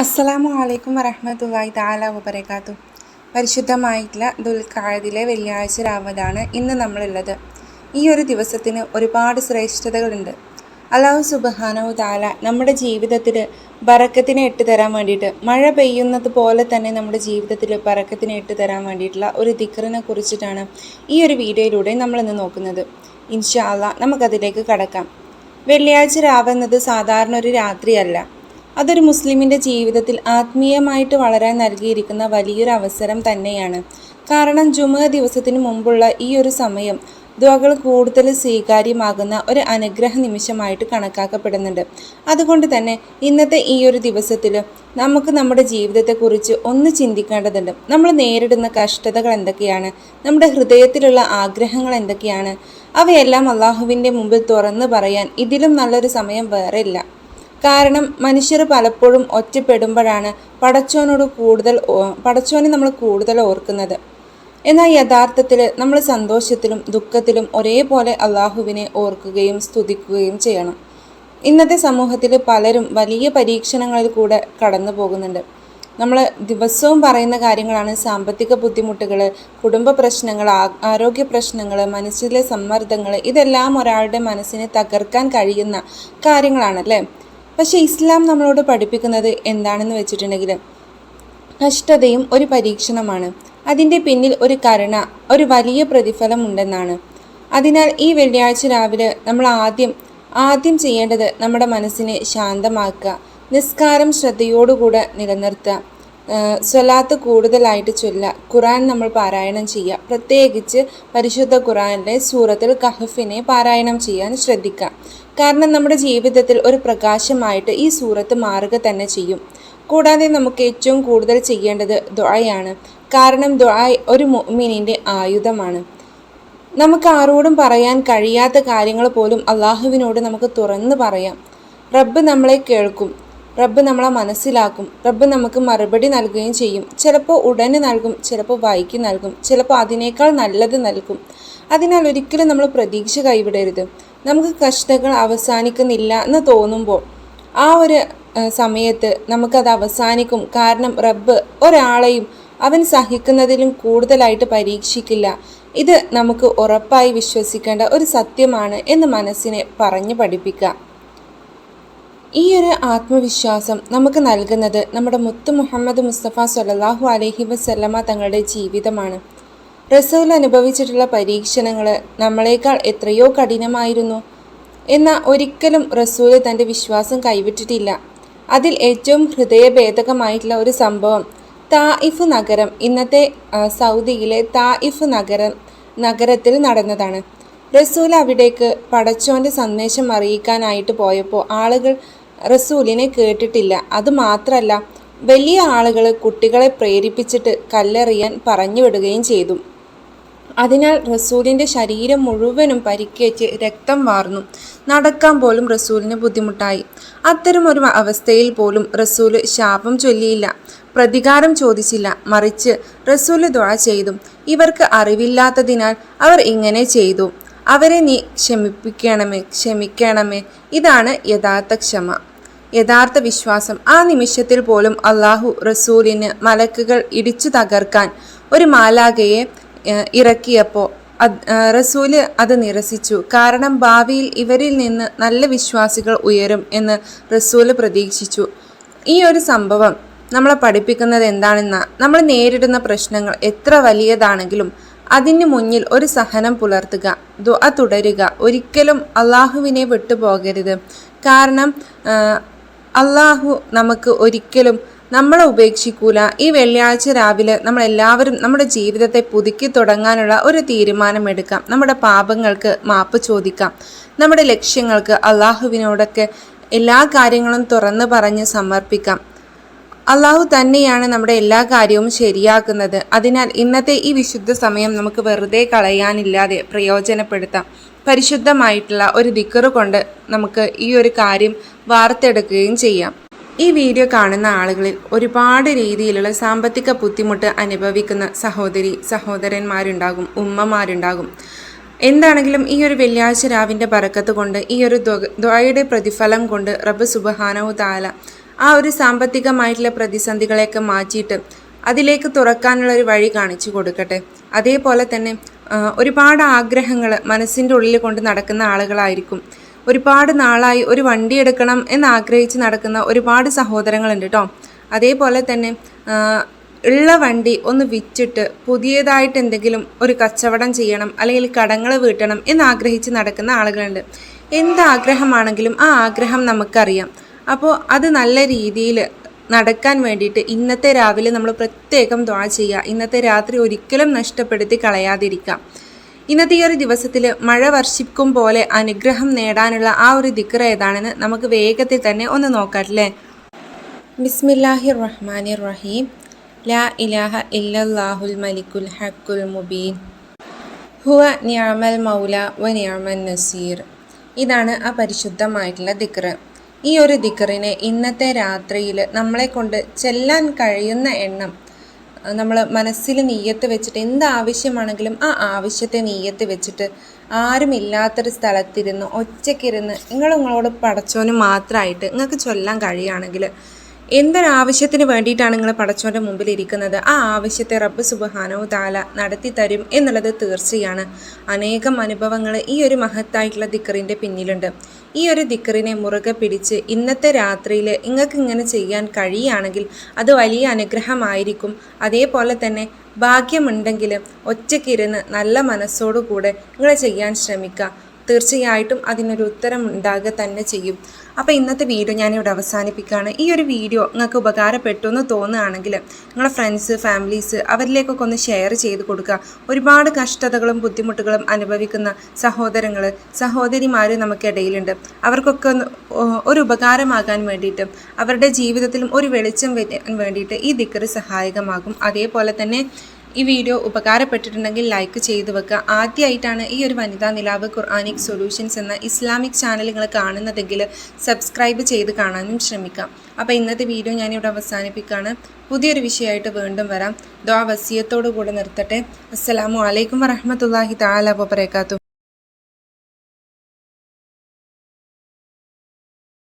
അസ്സലാമു അലൈക്കും വറഹ്മത്തുള്ളാഹി തആല വബറകാതുഹു. പരിശുദ്ധമായിട്ടുള്ള ദുൽഖഅദിലെ വെള്ളിയാഴ്ച രാവിലാണ് ഇന്ന് നമ്മളുള്ളത്. ഈ ഒരു ദിവസത്തിന് ഒരുപാട് ശ്രേഷ്ഠതകളുണ്ട്. അല്ലാഹു സുബ്ഹാനഹു തആല നമ്മുടെ ജീവിതത്തിൽ ബറക്കത്തിനെ ഇട്ട് തരാൻ വേണ്ടിയിട്ട്, മഴ പെയ്യുന്നത് പോലെ തന്നെ നമ്മുടെ ജീവിതത്തിൽ ബറക്കത്തിനെ ഇട്ട് തരാൻ വേണ്ടിയിട്ടുള്ള ഒരു ദിക്റിനെ കുറിച്ചിട്ടാണ് ഈ ഒരു വീഡിയോയിലൂടെ നമ്മളിന്ന് നോക്കുന്നത്. ഇൻഷാ അല്ലാഹ് നമുക്കതിലേക്ക് കടക്കാം. വെള്ളിയാഴ്ച രാവെന്നത് സാധാരണ ഒരു രാത്രിയല്ല. അതൊരു മുസ്ലിമിൻ്റെ ജീവിതത്തിൽ ആത്മീയമായിട്ട് വളരാൻ നൽകിയിരിക്കുന്ന വലിയൊരു അവസരം തന്നെയാണ്. കാരണം ജുമുഅ ദിവസത്തിന് മുമ്പുള്ള ഈ ഒരു സമയം ദുആകൾ കൂടുതൽ സ്വീകാര്യമാകുന്ന ഒരു അനുഗ്രഹ നിമിഷമായിട്ട് കണക്കാക്കപ്പെടുന്നുണ്ട്. അതുകൊണ്ട് തന്നെ ഇന്നത്തെ ഈ ഒരു ദിവസത്തിൽ നമുക്ക് നമ്മുടെ ജീവിതത്തെക്കുറിച്ച് ഒന്ന് ചിന്തിക്കേണ്ടതുണ്ട്. നമ്മൾ നേരിടുന്ന കഷ്ടതകൾ എന്തൊക്കെയാണ്, നമ്മുടെ ഹൃദയത്തിലുള്ള ആഗ്രഹങ്ങൾ എന്തൊക്കെയാണ്, അവയെല്ലാം അള്ളാഹുവിൻ്റെ മുമ്പിൽ തുറന്നു പറയാൻ ഇതിലും നല്ലൊരു സമയം വേറെ ഇല്ല. കാരണം മനുഷ്യർ പലപ്പോഴും ഒറ്റപ്പെടുമ്പോഴാണ് പടച്ചോനെ നമ്മൾ കൂടുതൽ ഓർക്കുന്നത്. എന്നാൽ യഥാർത്ഥത്തിൽ നമ്മൾ സന്തോഷത്തിലും ദുഃഖത്തിലും ഒരേപോലെ അള്ളാഹുവിനെ ഓർക്കുകയും സ്തുതിക്കുകയും ചെയ്യണം. ഇന്നത്തെ സമൂഹത്തിൽ പലരും വലിയ പരീക്ഷണങ്ങളിൽ കൂടെ കടന്നു പോകുന്നുണ്ട്. നമ്മൾ ദിവസവും പറയുന്ന കാര്യങ്ങളാണ് സാമ്പത്തിക ബുദ്ധിമുട്ടുകൾ, കുടുംബ പ്രശ്നങ്ങൾ, ആരോഗ്യ പ്രശ്നങ്ങൾ, മനസ്സിലെ സമ്മർദ്ദങ്ങൾ. ഇതെല്ലാം ഒരാളുടെ മനസ്സിനെ തകർക്കാൻ കഴിയുന്ന കാര്യങ്ങളാണല്ലേ. പക്ഷേ ഇസ്ലാം നമ്മളോട് പഠിപ്പിക്കുന്നത് എന്താണെന്ന് വെച്ചിട്ടുണ്ടെങ്കിൽ, കഷ്ടതയും ഒരു പരീക്ഷണമാണ്, അതിൻ്റെ പിന്നിൽ ഒരു കരുണ, ഒരു വലിയ പ്രതിഫലം ഉണ്ടെന്നാണ്. അതിനാൽ ഈ വെള്ളിയാഴ്ച രാവിലെ നമ്മൾ ആദ്യം ചെയ്യേണ്ടത് നമ്മുടെ മനസ്സിനെ ശാന്തമാക്കുക, നിസ്കാരം ശ്രദ്ധയോടുകൂടെ നിലനിർത്തുക, സ്വലാത്ത് കൂടുതലായിട്ട് ചൊല്ലുക, ഖുർആൻ നമ്മൾ പാരായണം ചെയ്യുക. പ്രത്യേകിച്ച് പരിശുദ്ധ ഖുർആനിലെ സൂറത്തുൽ കഹ്ഫിനെ പാരായണം ചെയ്യാൻ ശ്രദ്ധിക്കുക. കാരണം നമ്മുടെ ജീവിതത്തിൽ ഒരു പ്രകാശമായിട്ട് ഈ സൂറത്ത് മാറുക തന്നെ ചെയ്യും. കൂടാതെ നമുക്ക് ഏറ്റവും കൂടുതൽ ചെയ്യേണ്ടത് ദുആയാണ്. കാരണം ദുആ ഒരു മുഅ്മിനിൻ്റെ ആയുധമാണ്. നമുക്ക് ആരോടും പറയാൻ കഴിയാത്ത കാര്യങ്ങൾ പോലും അള്ളാഹുവിനോട് നമുക്ക് തുറന്നു പറയാം. റബ്ബ് നമ്മളെ കേൾക്കും, റബ്ബ് നമ്മളെ മനസ്സിലാക്കും, റബ്ബ് നമുക്ക് മറുപടി നൽകുകയും ചെയ്യും. ചിലപ്പോൾ ഉടനെ നൽകും, ചിലപ്പോൾ വൈകി നൽകും, ചിലപ്പോൾ അതിനേക്കാൾ നല്ലത് നൽകും. അതിനാൽ ഒരിക്കലും നമ്മൾ പ്രതീക്ഷ കൈവിടരുത്. നമുക്ക് കഷ്ടതകൾ അവസാനിക്കുന്നില്ല എന്ന് തോന്നുമ്പോൾ ആ ഒരു സമയത്ത് നമുക്കത് അവസാനിക്കും. കാരണം റബ്ബ് ഒരാളെയും അവൻ സഹിക്കുന്നതിലും കൂടുതലായിട്ട് പരീക്ഷിക്കില്ല. ഇത് നമുക്ക് ഉറപ്പായി വിശ്വസിക്കേണ്ട ഒരു സത്യമാണ് എന്ന് മനസ്സിനെ പറഞ്ഞു പഠിപ്പിക്കുക. ഈ ഒരു ആത്മവിശ്വാസം നമുക്ക് നൽകുന്നത് നമ്മുടെ മുത്ത് മുഹമ്മദ് മുസ്തഫ സ്വല്ലല്ലാഹു അലൈഹി വസല്ലമ തങ്ങളുടെ ജീവിതമാണ്. റസൂൽ അനുഭവിച്ചിട്ടുള്ള പരീക്ഷണങ്ങൾ നമ്മളെക്കാൾ എത്രയോ കഠിനമായിരുന്നു. എന്നാൽ ഒരിക്കലും റസൂൽ തൻ്റെ വിശ്വാസം കൈവിട്ടിട്ടില്ല. അതിൽ ഏറ്റവും ഹൃദയഭേദകമായിട്ടുള്ള ഒരു സംഭവം തായിഫ് നഗരം, ഇന്നത്തെ സൗദിയിലെ തായിഫ് നഗരത്തിൽ നടന്നതാണ്. റസൂൽ അവിടേക്ക് പടച്ചോൻ്റെ സന്ദേശം അറിയിക്കാനായിട്ട് പോയപ്പോൾ ആളുകൾ റസൂലിനെ കേട്ടിട്ടില്ല. അതുമാത്രമല്ല, വലിയ ആളുകൾ കുട്ടികളെ പ്രേരിപ്പിച്ചിട്ട് കല്ലെറിയാൻ പറഞ്ഞു വിടുകയും ചെയ്തു. അതിനാൽ റസൂലിൻ്റെ ശരീരം മുഴുവനും പരിക്കേറ്റ് രക്തം വാർന്നു. നടക്കാൻ പോലും റസൂലിന് ബുദ്ധിമുട്ടായി. അത്തരമൊരു അവസ്ഥയിൽ പോലും റസൂൽ ശാപം ചൊല്ലിയില്ല, പ്രതികാരം ചോദിച്ചില്ല. മറിച്ച് റസൂൽ ദുആ ചെയ്തു. ഇവർക്ക് അറിവില്ലാത്തതിനാൽ അവർ ഇങ്ങനെ ചെയ്തു, അവരെ നീ ക്ഷമിക്കണമേ. ഇതാണ് യഥാർത്ഥ ക്ഷമ, യഥാർത്ഥ വിശ്വാസം. ആ നിമിഷത്തിൽ പോലും അള്ളാഹു റസൂലിന് മലക്കുകൾ ഇടിച്ചു തകർക്കാൻ ഒരു മാലാഖയെ ഇറക്കിയപ്പോൾ റസൂല് അത് നിരസിച്ചു. കാരണം ഭാവിയിൽ ഇവരിൽ നിന്ന് നല്ല വിശ്വാസികൾ ഉയരും എന്ന് റസൂല് പ്രതീക്ഷിച്ചു. ഈ ഒരു സംഭവം നമ്മളെ പഠിപ്പിക്കുന്നത് എന്താണെന്നാൽ, നമ്മൾ നേരിടുന്ന പ്രശ്നങ്ങൾ എത്ര വലിയതാണെങ്കിലും അതിന് മുന്നിൽ ഒരു സഹനം പുലർത്തുക, ദുആ തുടരുക. ഒരിക്കലും അള്ളാഹുവിനെ വിട്ടുപോകരുത്. കാരണം അള്ളാഹു നമുക്ക് ഒരിക്കലും നമ്മളെ ഉപേക്ഷിക്കൂല. ഈ വെള്ളിയാഴ്ച രാവിലെ നമ്മളെല്ലാവരും നമ്മുടെ ജീവിതത്തെ പുതുക്കി തുടങ്ങാനുള്ള ഒരു തീരുമാനമെടുക്കാം. നമ്മുടെ പാപങ്ങൾക്ക് മാപ്പ് ചോദിക്കാം. നമ്മുടെ ലക്ഷ്യങ്ങൾക്ക് അള്ളാഹുവിനോടൊക്കെ എല്ലാ കാര്യങ്ങളും തുറന്നു പറഞ്ഞ് സമർപ്പിക്കാം. അള്ളാഹു തന്നെയാണ് നമ്മുടെ എല്ലാ കാര്യവും ശരിയാക്കുന്നത്. അതിനാൽ ഇന്നത്തെ ഈ വിശുദ്ധ സമയം നമുക്ക് വെറുതെ കളയാനില്ലാതെ പ്രയോജനപ്പെടുത്താം. പരിശുദ്ധമായിട്ടുള്ള ഒരു ദിക്ർ കൊണ്ട് നമുക്ക് ഈ ഒരു കാര്യം വാർത്തെടുക്കുകയും ചെയ്യാം. ഈ വീഡിയോ കാണുന്ന ആളുകളിൽ ഒരുപാട് രീതിയിലുള്ള സാമ്പത്തിക ബുദ്ധിമുട്ട് അനുഭവിക്കുന്ന സഹോദരന്മാരുണ്ടാകും, ഉമ്മമാരുണ്ടാകും. എന്താണെങ്കിലും ഈ ഒരു വെള്ളിയാഴ്ച രാവിൻ്റെ ബറക്കത്ത് കൊണ്ട്, ഈ ഒരു ദുആയുടെ പ്രതിഫലം കൊണ്ട് റബ്ബ് സുബ്ഹാനഹു തആല ആ ഒരു സാമ്പത്തികമായിട്ടുള്ള പ്രതിസന്ധികളെയൊക്കെ മാറ്റിയിട്ട് അതിലേക്ക് തുറക്കാനുള്ള ഒരു വഴി കാണിച്ചു കൊടുക്കട്ടെ. അതേപോലെ തന്നെ ഒരുപാട് ആഗ്രഹങ്ങൾ മനസ്സിൻ്റെ ഉള്ളിൽ കൊണ്ട് നടക്കുന്ന ആളുകളായിരിക്കും. ഒരുപാട് നാളായി ഒരു വണ്ടി എടുക്കണം എന്നാഗ്രഹിച്ച് നടക്കുന്ന ഒരുപാട് സഹോദരങ്ങളുണ്ട് കേട്ടോ. അതേപോലെ തന്നെ ഉള്ള വണ്ടി ഒന്ന് വിറ്റിട്ട് പുതിയതായിട്ട് എന്തെങ്കിലും ഒരു കച്ചവടം ചെയ്യണം, അല്ലെങ്കിൽ കടങ്ങൾ വീട്ടണം എന്നാഗ്രഹിച്ച് നടക്കുന്ന ആളുകളുണ്ട്. എന്താഗ്രഹമാണെങ്കിലും ആ ആഗ്രഹം നമുക്കറിയാം. അപ്പോൾ അത് നല്ല രീതിയിൽ നടക്കാൻ വേണ്ടിയിട്ട് ഇന്നത്തെ രാവിലെ നമ്മൾ പ്രത്യേകം ദുആ ചെയ്യുക. ഇന്നത്തെ രാത്രി ഒരിക്കലും നഷ്ടപ്പെടുത്തി കളയാതിരിക്കാം. ഇന്നത്തെ ഈ ഒരു ദിവസത്തിൽ മഴ വർഷിക്കും പോലെ അനുഗ്രഹം നേടാനുള്ള ആ ഒരു ദിക്ർ ഏതാണെന്ന് നമുക്ക് വേഗത്തിൽ തന്നെ ഒന്ന് നോക്കാമല്ലേ. ബിസ്മില്ലാഹിർ റഹ്മാനിർ റഹീം. ലാ ഇലാഹ ഇല്ലല്ലാഹുൽ മലിക്കുൽ ഹഖുൽ മുബീൻ ഹുവ നിഅമൽ മൗല വ നിഅമൻ നസീർ. ഇതാണ് ആ പരിശുദ്ധമായിട്ടുള്ള ദിക്ർ. ഈ ഒരു ദിക്റിനെ ഇന്നത്തെ രാത്രിയിൽ നമ്മളെ കൊണ്ട് ചെല്ലാൻ കഴിയുന്ന എണ്ണം നമ്മൾ മനസ്സിൽ നീയത്ത് വെച്ചിട്ട് എന്ത് ആവശ്യമാണെങ്കിലും ആ ആവശ്യത്തെ നീയത്ത് വെച്ചിട്ട് ആരുമില്ലാത്തൊരു സ്ഥലത്തിരുന്ന് ഒറ്റയ്ക്കിരുന്ന് നിങ്ങളോട് പടച്ചോന് മാത്രമായിട്ട് നിങ്ങൾക്ക് ചൊല്ലാൻ കഴിയുകയാണെങ്കിൽ എന്തൊരാവശ്യത്തിന് വേണ്ടിയിട്ടാണ് നിങ്ങൾ പടച്ചോൻ്റെ മുമ്പിൽ ഇരിക്കുന്നത്, ആ ആവശ്യത്തെ റബ്ബ് സുബ്ഹാനഹു തആല നടത്തി തരും എന്നുള്ളത് തീർച്ചയാണ്. അനേകം അനുഭവങ്ങൾ ഈ ഒരു മഹത്തായിട്ടുള്ള ദിക്റിൻ്റെ പിന്നിലുണ്ട്. ഈ ഒരു ദിക്റിനെ മുറുകെ പിടിച്ച് ഇന്നത്തെ രാത്രിയിൽ നിങ്ങൾക്ക് ഇങ്ങനെ ചെയ്യാൻ കഴിയുകയാണെങ്കിൽ അത് വലിയ അനുഗ്രഹമായിരിക്കും. അതേപോലെ തന്നെ ഭാഗ്യമുണ്ടെങ്കിൽ ഒറ്റയ്ക്കിരുന്ന് നല്ല മനസ്സോടുകൂടെ നിങ്ങൾ ചെയ്യാൻ ശ്രമിക്കുക. തീർച്ചയായിട്ടും അതിനൊരു ഉത്തരം ഉണ്ടാകുക തന്നെ ചെയ്യും. അപ്പോൾ ഇന്നത്തെ വീഡിയോ ഞാനിവിടെ അവസാനിപ്പിക്കുകയാണ്. ഈ ഒരു വീഡിയോ നിങ്ങൾക്ക് ഉപകാരപ്പെട്ടു എന്ന് തോന്നുകയാണെങ്കിൽ നിങ്ങളുടെ ഫ്രണ്ട്സ്, ഫാമിലീസ് അവരിലേക്കൊക്കെ ഒന്ന് ഷെയർ ചെയ്ത് കൊടുക്കുക. ഒരുപാട് കഷ്ടതകളും ബുദ്ധിമുട്ടുകളും അനുഭവിക്കുന്ന സഹോദരങ്ങൾ, സഹോദരിമാർ നമുക്കിടയിലുണ്ട്. അവർക്കൊക്കെ ഒരു ഉപകാരമാകാൻ വേണ്ടിയിട്ട്, അവരുടെ ജീവിതത്തിലും ഒരു വെളിച്ചം വരാൻ വേണ്ടിയിട്ട് ഈ ദിക്ർ സഹായകമാകും. അതേപോലെ തന്നെ ഈ വീഡിയോ ഉപകാരപ്പെട്ടിട്ടുണ്ടെങ്കിൽ ലൈക്ക് ചെയ്ത് വെക്കുക. ആദ്യമായിട്ടാണ് ഈ ഒരു വനിതാ നിലാവ് ഖുർആനിക് സൊല്യൂഷൻസ് എന്ന ഇസ്ലാമിക് ചാനൽ നിങ്ങൾ കാണുന്നതെങ്കിൽ സബ്സ്ക്രൈബ് ചെയ്ത് കാണാനും ശ്രമിക്കാം. അപ്പോൾ ഇന്നത്തെ വീഡിയോ ഞാനിവിടെ അവസാനിപ്പിക്കുകയാണ്. പുതിയൊരു വിഷയമായിട്ട് വീണ്ടും വരാം. ദുആ വസിയത്തോടു കൂടെ നിർത്തട്ടെ. അസ്സലാമു അലൈക്കും വറഹ്മത്തുള്ളാഹി തആല വബറകാതുഹു.